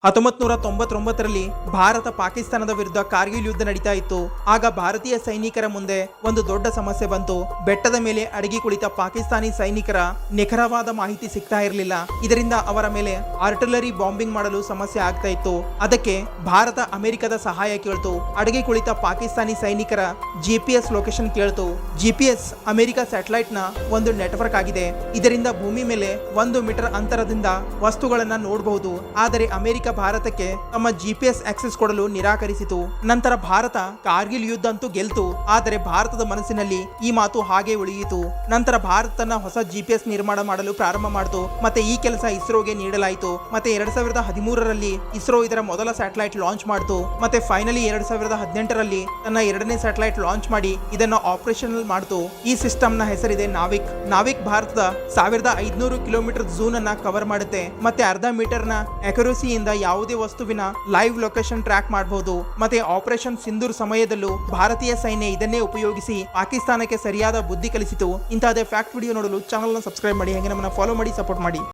1999ರಲ್ಲಿ ಭಾರತ ಪಾಕಿಸ್ತಾನದ ವಿರುದ್ಧ ಕಾರ್ಗಿಲ್ ಯುದ್ಧ ನಡೀತಾ ಇತ್ತು. ಆಗ ಭಾರತೀಯ ಸೈನಿಕರ ಮುಂದೆ ಒಂದು ದೊಡ್ಡ ಸಮಸ್ಯೆ ಬಂತು. ಬೆಟ್ಟದ ಮೇಲೆ ಅಡಗಿ ಕುಳಿತ ಪಾಕಿಸ್ತಾನಿ ಸೈನಿಕರ ನಿಖರವಾದ ಮಾಹಿತಿ ಸಿಗ್ತಾ ಇರಲಿಲ್ಲ. ಇದರಿಂದ ಅವರ ಮೇಲೆ ಆರ್ಟಿಲರಿ ಬಾಂಬಿಂಗ್ ಮಾಡಲು ಸಮಸ್ಯೆ ಆಗ್ತಾ ಇತ್ತು. ಅದಕ್ಕೆ ಭಾರತ ಅಮೆರಿಕದ ಸಹಾಯ ಕೇಳ್ತು. ಅಡಗಿ ಕುಳಿತ ಪಾಕಿಸ್ತಾನಿ ಸೈನಿಕರ GPS ಲೊಕೇಶನ್ ಕೇಳ್ತು. GPS ಅಮೆರಿಕ ಸ್ಯಾಟಲೈಟ್ ನ ಒಂದು ನೆಟ್ವರ್ಕ್ ಆಗಿದೆ. ಇದರಿಂದ ಭೂಮಿ ಮೇಲೆ 1 ಮೀಟರ್ ಅಂತರದಿಂದ ವಸ್ತುಗಳನ್ನ ನೋಡಬಹುದು. ಆದರೆ ಅಮೆರಿಕ ಭಾರತಕ್ಕೆ ತಮ್ಮ GPS ಆಕ್ಸೆಸ್ ಕೊಡಲು ನಿರಾಕರಿಸಿತು. ನಂತರ ಭಾರತ ಕಾರ್ಗಿಲ್ ಯುದ್ಧ ಅಂತೂ ಗೆಲ್ತು. ಆದರೆ ಭಾರತದ ಮನಸ್ಸಿನಲ್ಲಿ ಈ ಮಾತು ಹಾಗೆ ಉಳಿಯಿತು. ನಂತರ ಭಾರತ ತನ್ನ ಹೊಸ GPS ನಿರ್ಮಾಣ ಮಾಡಲು ಪ್ರಾರಂಭ ಮಾಡಿತು. ಮತ್ತೆ ಈ ಕೆಲಸ ಇಸ್ರೋಗೆ ನೀಡಲಾಯಿತು. ಮತ್ತೆ 2013ರಲ್ಲಿ ಇಸ್ರೋ ಇದರ ಮೊದಲ ಸ್ಯಾಟಲೈಟ್ ಲಾಂಚ್ ಮಾಡಿತು. ಮತ್ತೆ ಫೈನಲಿ 2018ರಲ್ಲಿ ತನ್ನ 2ನೇ ಸ್ಯಾಟಲೈಟ್ ಲಾಂಚ್ ಮಾಡಿ ಇದನ್ನ ಆಪರೇಷನಲ್ ಮಾಡಿತು. ಈ ಸಿಸ್ಟಮ್ ನ ಹೆಸರಿದೆ ನಾವಿಕ್. ನಾವಿಕ್ ಭಾರತದ 1500 ಕಿಲೋಮೀಟರ್ ಝೋನ್ ಅನ್ನ ಕವರ್ ಮಾಡುತ್ತೆ. ಮತ್ತೆ ಅರ್ಧ ಮೀಟರ್ ನ ಅಕ್ಯುರಸಿಯಿಂದ ಯಾವುದೇ ವಸ್ತುವಿನ ಲೈವ್ ಲೊಕೇಶನ್ ಟ್ರ್ಯಾಕ್ ಮಾಡಬಹುದು. ಮತ್ತೆ ಆಪರೇಷನ್ ಸಿಂಧೂರ್ ಸಮಯದಲ್ಲೂ ಭಾರತೀಯ ಸೈನ್ಯ ಇದನ್ನೇ ಉಪಯೋಗಿಸಿ ಪಾಕಿಸ್ತಾನಕ್ಕೆ ಸರಿಯಾದ ಬುದ್ಧಿ ಕಲಿಸಿತು. ಇಂತಹದೇ ಫ್ಯಾಕ್ಟ್ ವಿಡಿಯೋ ನೋಡಲು ಚಾನಲ್ ನ ಸಬ್ಸ್ಕ್ರೈಬ್ ಮಾಡಿ, ಹಾಗೆ ನಮ್ಮನ್ನ ಫಾಲೋ ಮಾಡಿ, ಸಪೋರ್ಟ್ ಮಾಡಿ.